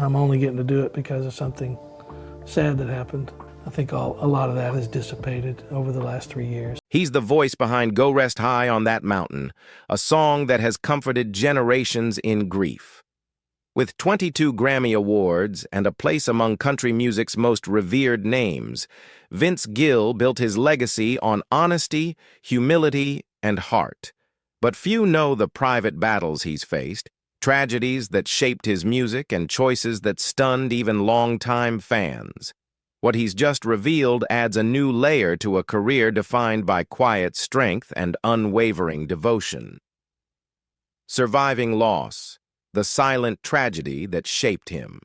I'm only getting to do it because of something sad that happened. I think a lot of that has dissipated over the last 3 years. He's the voice behind Go Rest High on That Mountain, a song that has comforted generations in grief. With 22 Grammy Awards and a place among country music's most revered names, Vince Gill built his legacy on honesty, humility, and heart. But few know the private battles he's faced, tragedies that shaped his music and choices that stunned even longtime fans. What he's just revealed adds a new layer to a career defined by quiet strength and unwavering devotion. Surviving loss, the silent tragedy that shaped him.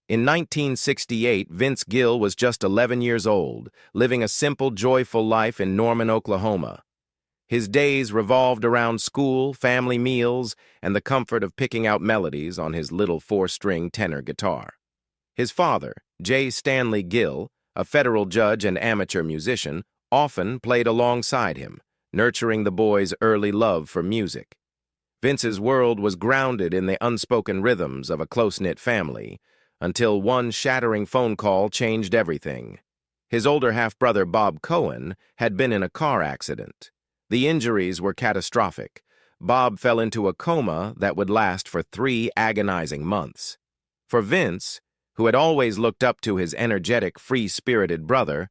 In 1968, Vince Gill was just 11 years old, living a simple, joyful life in Norman, Oklahoma. His days revolved around school, family meals, and the comfort of picking out melodies on his little 4-string tenor guitar. His father, J. Stanley Gill, a federal judge and amateur musician, often played alongside him, nurturing the boy's early love for music. Vince's world was grounded in the unspoken rhythms of a close-knit family, until one shattering phone call changed everything. His older half-brother, Bob Cohen, had been in a car accident. The injuries were catastrophic. Bob fell into a coma that would last for 3 agonizing months. For Vince, who had always looked up to his energetic, free-spirited brother,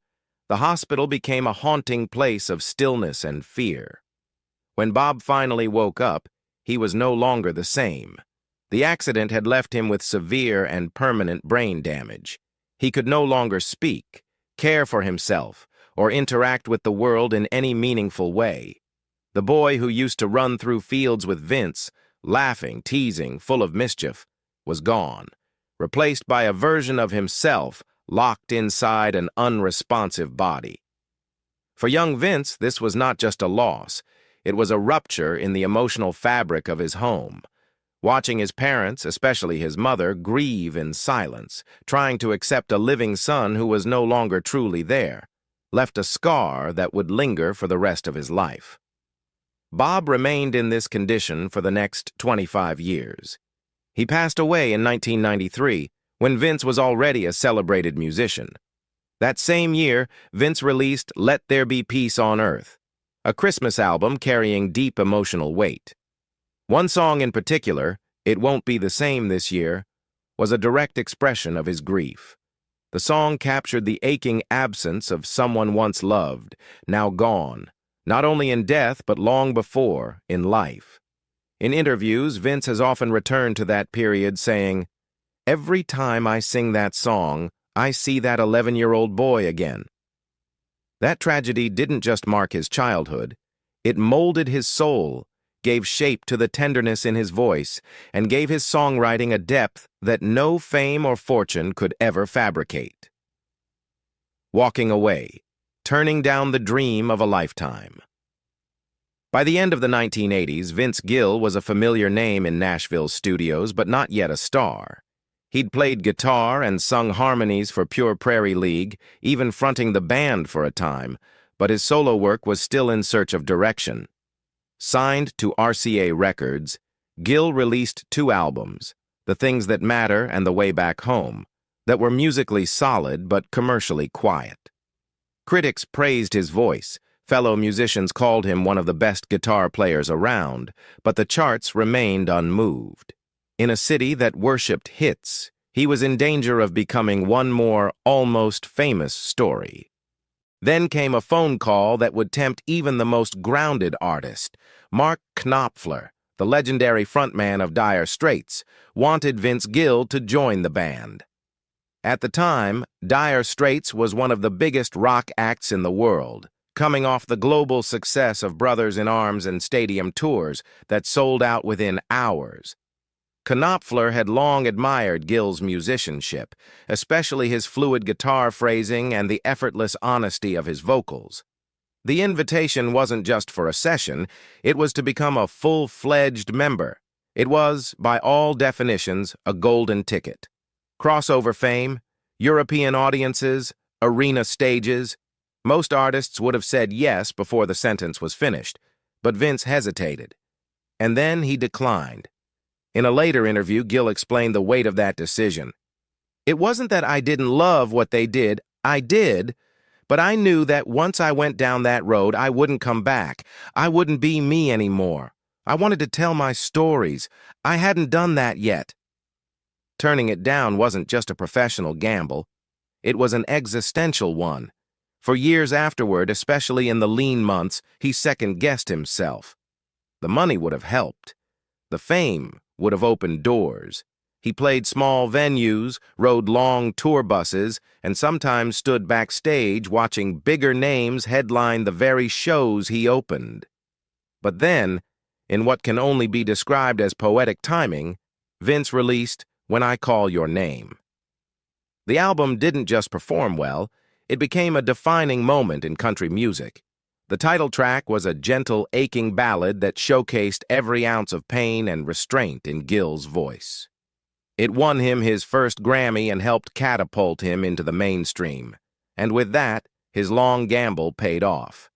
the hospital became a haunting place of stillness and fear. When Bob finally woke up, he was no longer the same. The accident had left him with severe and permanent brain damage. He could no longer speak, care for himself, or interact with the world in any meaningful way. The boy who used to run through fields with Vince, laughing, teasing, full of mischief, was gone, replaced by a version of himself locked inside an unresponsive body. For young Vince, this was not just a loss. It was a rupture in the emotional fabric of his home. Watching his parents, especially his mother, grieve in silence, trying to accept a living son who was no longer truly there, left a scar that would linger for the rest of his life. Bob remained in this condition for the next 25 years. He passed away in 1993, when Vince was already a celebrated musician. That same year, Vince released Let There Be Peace on Earth, a Christmas album carrying deep emotional weight. One song in particular, It Won't Be the Same This Year, was a direct expression of his grief. The song captured the aching absence of someone once loved, now gone, not only in death but long before, in life. In interviews, Vince has often returned to that period saying, "Every time I sing that song, I see that 11-year-old boy again." That tragedy didn't just mark his childhood, it molded his soul, gave shape to the tenderness in his voice, and gave his songwriting a depth that no fame or fortune could ever fabricate. Walking away, turning down the dream of a lifetime. By the end of the 1980s, Vince Gill was a familiar name in Nashville's studios, but not yet a star. He'd played guitar and sung harmonies for Pure Prairie League, even fronting the band for a time, but his solo work was still in search of direction. Signed to RCA Records, Gill released 2 albums, The Things That Matter and The Way Back Home, that were musically solid but commercially quiet. Critics praised his voice. Fellow musicians called him one of the best guitar players around, but the charts remained unmoved. In a city that worshipped hits, he was in danger of becoming one more almost famous story. Then came a phone call that would tempt even the most grounded artist. Mark Knopfler, the legendary frontman of Dire Straits, wanted Vince Gill to join the band. At the time, Dire Straits was one of the biggest rock acts in the world, coming off the global success of Brothers in Arms and stadium tours that sold out within hours. Knopfler had long admired Gill's musicianship, especially his fluid guitar phrasing and the effortless honesty of his vocals. The invitation wasn't just for a session, it was to become a full-fledged member. It was, by all definitions, a golden ticket. Crossover fame, European audiences, arena stages. Most artists would have said yes before the sentence was finished, but Vince hesitated. And then he declined. In a later interview, Gill explained the weight of that decision. It wasn't that I didn't love what they did. I did, but I knew that once I went down that road, I wouldn't come back. I wouldn't be me anymore. I wanted to tell my stories. I hadn't done that yet. Turning it down wasn't just a professional gamble. It was an existential one. For years afterward, especially in the lean months, he second-guessed himself. The money would have helped. The fame would have opened doors. He played small venues, rode long tour buses, and sometimes stood backstage watching bigger names headline the very shows he opened. But then, in what can only be described as poetic timing, Vince released When I Call Your Name. The album didn't just perform well, it became a defining moment in country music. The title track was a gentle, aching ballad that showcased every ounce of pain and restraint in Gill's voice. It won him his first Grammy and helped catapult him into the mainstream. And with that, his long gamble paid off.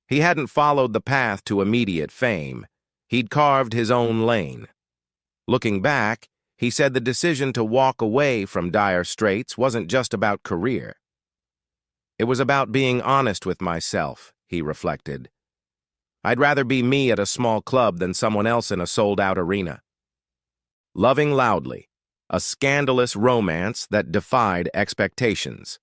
He hadn't followed the path to immediate fame. He'd carved his own lane. Looking back, he said the decision to walk away from dire straits wasn't just about career. It was about being honest with myself, he reflected. I'd rather be me at a small club than someone else in a sold-out arena. Loving Loudly, a scandalous romance that defied expectations.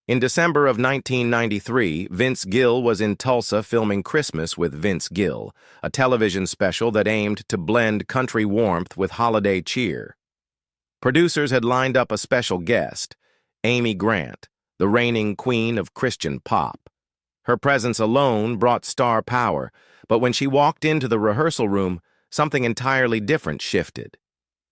In December of 1993, Vince Gill was in Tulsa filming Christmas with Vince Gill, a television special that aimed to blend country warmth with holiday cheer. Producers had lined up a special guest, Amy Grant, the reigning queen of Christian pop. Her presence alone brought star power, but when she walked into the rehearsal room, something entirely different shifted.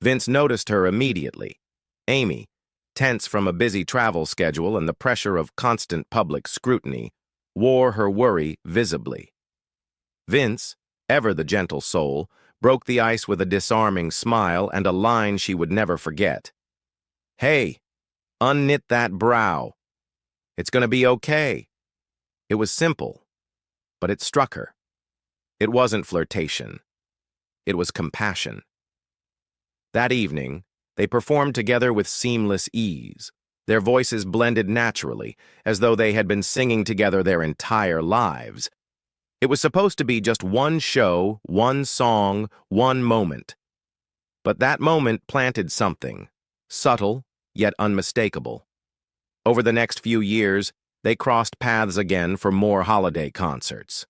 Vince noticed her immediately. Amy, tense from a busy travel schedule and the pressure of constant public scrutiny, wore her worry visibly. Vince, ever the gentle soul, broke the ice with a disarming smile and a line she would never forget. "Hey, unknit that brow. It's going to be okay." It was simple, but it struck her. It wasn't flirtation. It was compassion. That evening, they performed together with seamless ease. Their voices blended naturally, as though they had been singing together their entire lives. It was supposed to be just one show, one song, one moment. But that moment planted something, subtle yet unmistakable. Over the next few years, they crossed paths again for more holiday concerts.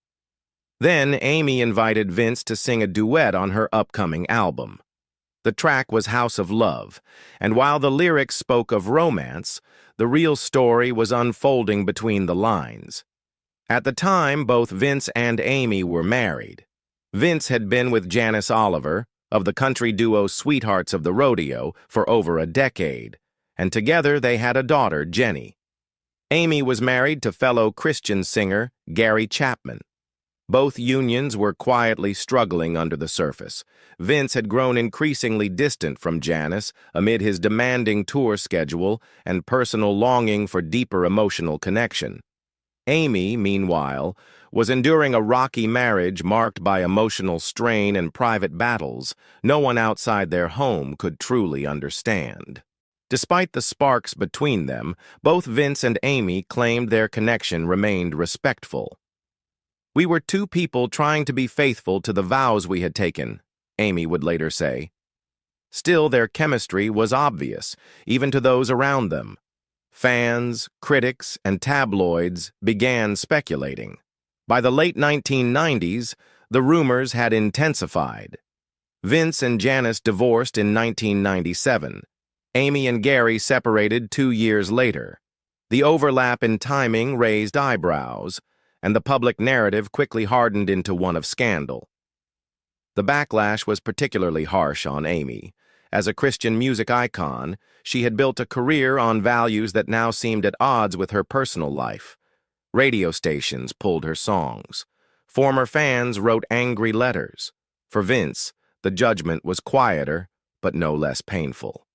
Then Amy invited Vince to sing a duet on her upcoming album. The track was House of Love, and while the lyrics spoke of romance, the real story was unfolding between the lines. At the time, both Vince and Amy were married. Vince had been with Janice Oliver, of the country duo Sweethearts of the Rodeo, for over a decade, and together they had a daughter, Jenny. Amy was married to fellow Christian singer Gary Chapman. Both unions were quietly struggling under the surface. Vince had grown increasingly distant from Janice amid his demanding tour schedule and personal longing for deeper emotional connection. Amy, meanwhile, was enduring a rocky marriage marked by emotional strain and private battles no one outside their home could truly understand. Despite the sparks between them, both Vince and Amy claimed their connection remained respectful. "We were two people trying to be faithful to the vows we had taken," Amy would later say. Still, their chemistry was obvious, even to those around them. Fans, critics, and tabloids began speculating. By the late 1990s, the rumors had intensified. Vince and Janice divorced in 1997. Amy and Gary separated 2 years later. The overlap in timing raised eyebrows, and the public narrative quickly hardened into one of scandal. The backlash was particularly harsh on Amy. As a Christian music icon, she had built a career on values that now seemed at odds with her personal life. Radio stations pulled her songs. Former fans wrote angry letters. For Vince, the judgment was quieter, but no less painful.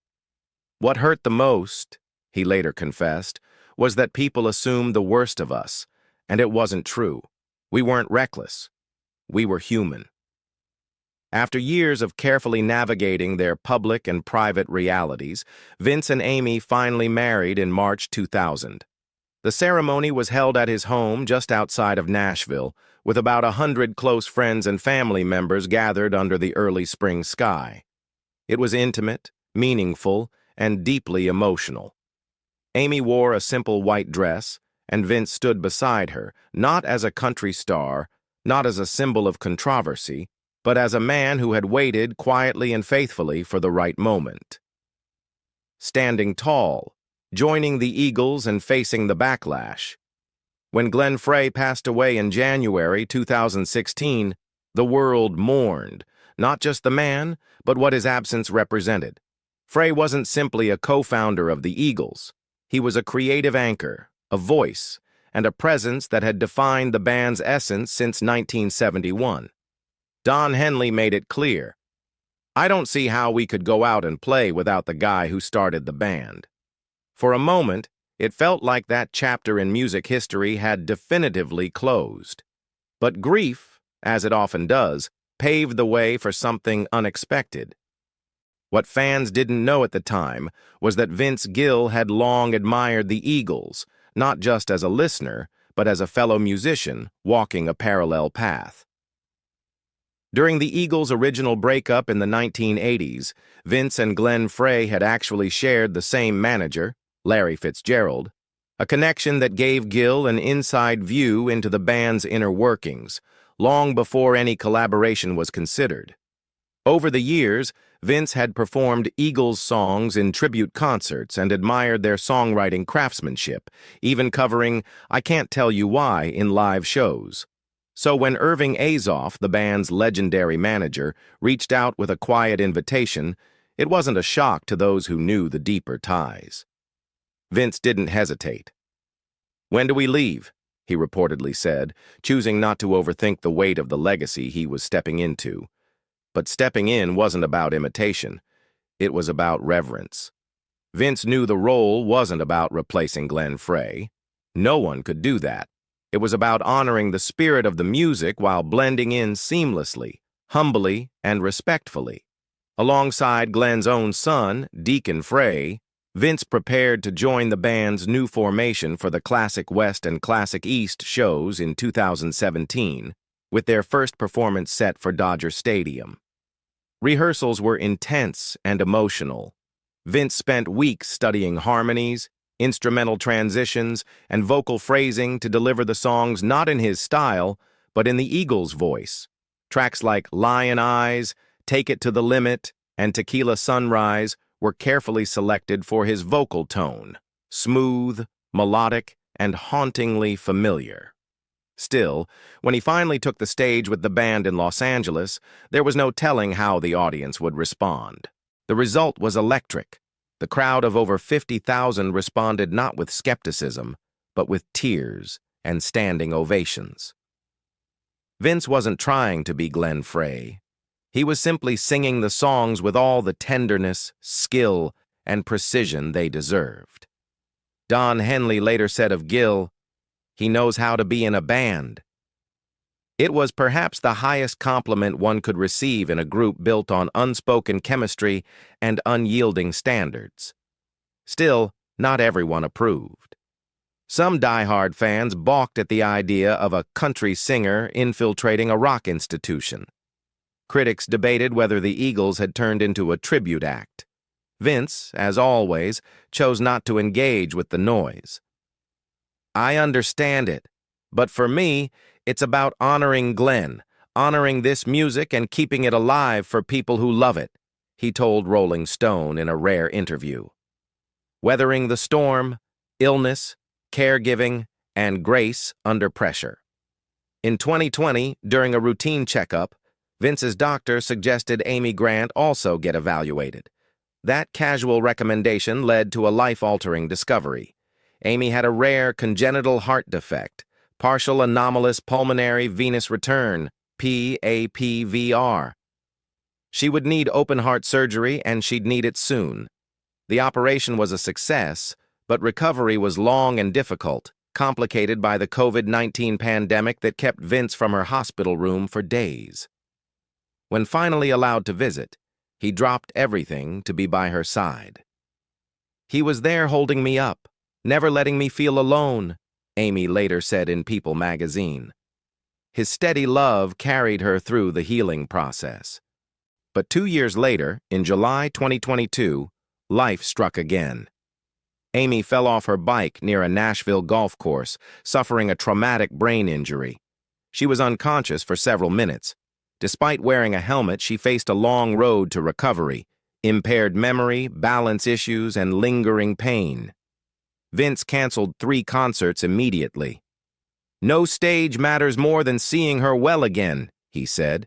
"What hurt the most," he later confessed, "was that people assumed the worst of us, and it wasn't true. We weren't reckless. We were human." After years of carefully navigating their public and private realities, Vince and Amy finally married in March 2000. The ceremony was held at his home just outside of Nashville, with about 100 close friends and family members gathered under the early spring sky. It was intimate, meaningful, and deeply emotional. Amy wore a simple white dress, and Vince stood beside her, not as a country star, not as a symbol of controversy, but as a man who had waited quietly and faithfully for the right moment. Standing tall, joining the Eagles and facing the backlash. When Glenn Frey passed away in January 2016, the world mourned, not just the man, but what his absence represented. Frey wasn't simply a co-founder of the Eagles. He was a creative anchor, a voice, and a presence that had defined the band's essence since 1971. Don Henley made it clear, "I don't see how we could go out and play without the guy who started the band." For a moment, it felt like that chapter in music history had definitively closed. But grief, as it often does, paved the way for something unexpected. What fans didn't know at the time was that Vince Gill had long admired the Eagles, not just as a listener, but as a fellow musician walking a parallel path. During the Eagles' original breakup in the 1980s, Vince and Glenn Frey had actually shared the same manager, Larry Fitzgerald, a connection that gave Gill an inside view into the band's inner workings, long before any collaboration was considered. Over the years, Vince had performed Eagles songs in tribute concerts and admired their songwriting craftsmanship, even covering "I Can't Tell You Why" in live shows. So when Irving Azoff, the band's legendary manager, reached out with a quiet invitation, it wasn't a shock to those who knew the deeper ties. Vince didn't hesitate. "When do we leave?" he reportedly said, choosing not to overthink the weight of the legacy he was stepping into. But stepping in wasn't about imitation. It was about reverence. Vince knew the role wasn't about replacing Glenn Frey. No one could do that. It was about honoring the spirit of the music while blending in seamlessly, humbly, and respectfully. Alongside Glenn's own son, Deacon Frey, Vince prepared to join the band's new formation for the Classic West and Classic East shows in 2017, with their first performance set for Dodger Stadium. Rehearsals were intense and emotional. Vince spent weeks studying harmonies, instrumental transitions, and vocal phrasing to deliver the songs not in his style, but in the Eagles' voice. Tracks like Lion Eyes, Take It to the Limit, and Tequila Sunrise were carefully selected for his vocal tone, smooth, melodic, and hauntingly familiar. Still, when he finally took the stage with the band in Los Angeles, there was no telling how the audience would respond. The result was electric. The crowd of over 50,000 responded not with skepticism, but with tears and standing ovations. Vince wasn't trying to be Glenn Frey. He was simply singing the songs with all the tenderness, skill, and precision they deserved. Don Henley later said of Gill, "He knows how to be in a band." It was perhaps the highest compliment one could receive in a group built on unspoken chemistry and unyielding standards. Still, not everyone approved. Some diehard fans balked at the idea of a country singer infiltrating a rock institution. Critics debated whether the Eagles had turned into a tribute act. Vince, as always, chose not to engage with the noise. "I understand it, but for me, it's about honoring Glenn, honoring this music and keeping it alive for people who love it," he told Rolling Stone in a rare interview. Weathering the storm, illness, caregiving, and grace under pressure. In 2020, during a routine checkup, Vince's doctor suggested Amy Grant also get evaluated. That casual recommendation led to a life-altering discovery. Amy had a rare congenital heart defect, partial anomalous pulmonary venous return, PAPVR. She would need open-heart surgery, and she'd need it soon. The operation was a success, but recovery was long and difficult, complicated by the COVID-19 pandemic that kept Vince from her hospital room for days. When finally allowed to visit, he dropped everything to be by her side. "He was there holding me up, never letting me feel alone," Amy later said in People magazine. His steady love carried her through the healing process. But 2 years later, in July 2022, life struck again. Amy fell off her bike near a Nashville golf course, suffering a traumatic brain injury. She was unconscious for several minutes. Despite wearing a helmet, she faced a long road to recovery, impaired memory, balance issues, and lingering pain. Vince canceled 3 concerts immediately. "No stage matters more than seeing her well again," he said.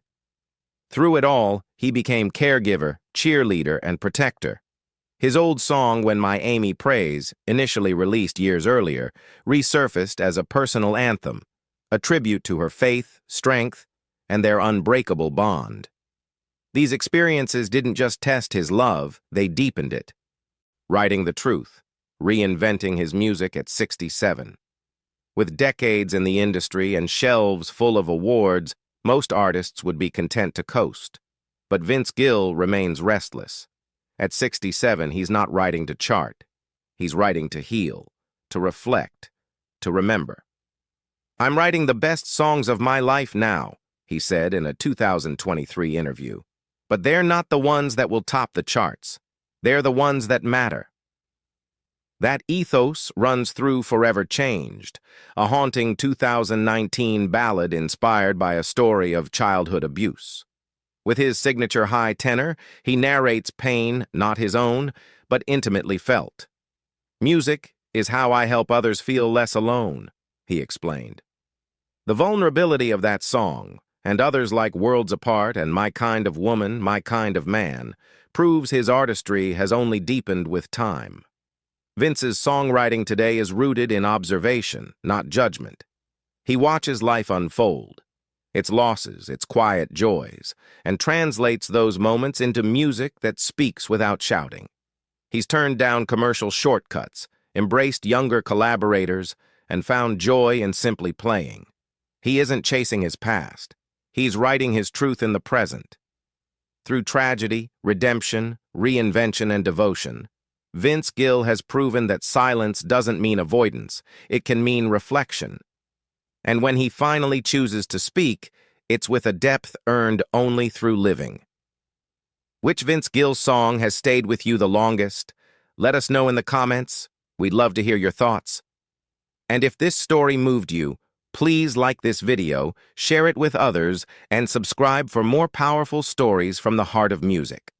Through it all, he became caregiver, cheerleader, and protector. His old song, When My Amy Prays, initially released years earlier, resurfaced as a personal anthem, a tribute to her faith, strength, and their unbreakable bond. These experiences didn't just test his love, they deepened it. Writing the truth, reinventing his music at 67. With decades in the industry and shelves full of awards, most artists would be content to coast. But Vince Gill remains restless. At 67, he's not writing to chart. He's writing to heal, to reflect, to remember. "I'm writing the best songs of my life now," he said in a 2023 interview. "But they're not the ones that will top the charts. They're the ones that matter." That ethos runs through Forever Changed, a haunting 2019 ballad inspired by a story of childhood abuse. With his signature high tenor, he narrates pain not his own, but intimately felt. "Music is how I help others feel less alone," he explained. The vulnerability of that song, and others like Worlds Apart and My Kind of Woman, My Kind of Man, proves his artistry has only deepened with time. Vince's songwriting today is rooted in observation, not judgment. He watches life unfold, its losses, its quiet joys, and translates those moments into music that speaks without shouting. He's turned down commercial shortcuts, embraced younger collaborators, and found joy in simply playing. He isn't chasing his past. He's writing his truth in the present. Through tragedy, redemption, reinvention, and devotion, Vince Gill has proven that silence doesn't mean avoidance, it can mean reflection. And when he finally chooses to speak, it's with a depth earned only through living. Which Vince Gill song has stayed with you the longest? Let us know in the comments. We'd love to hear your thoughts. And if this story moved you, please like this video, share it with others, and subscribe for more powerful stories from the heart of music.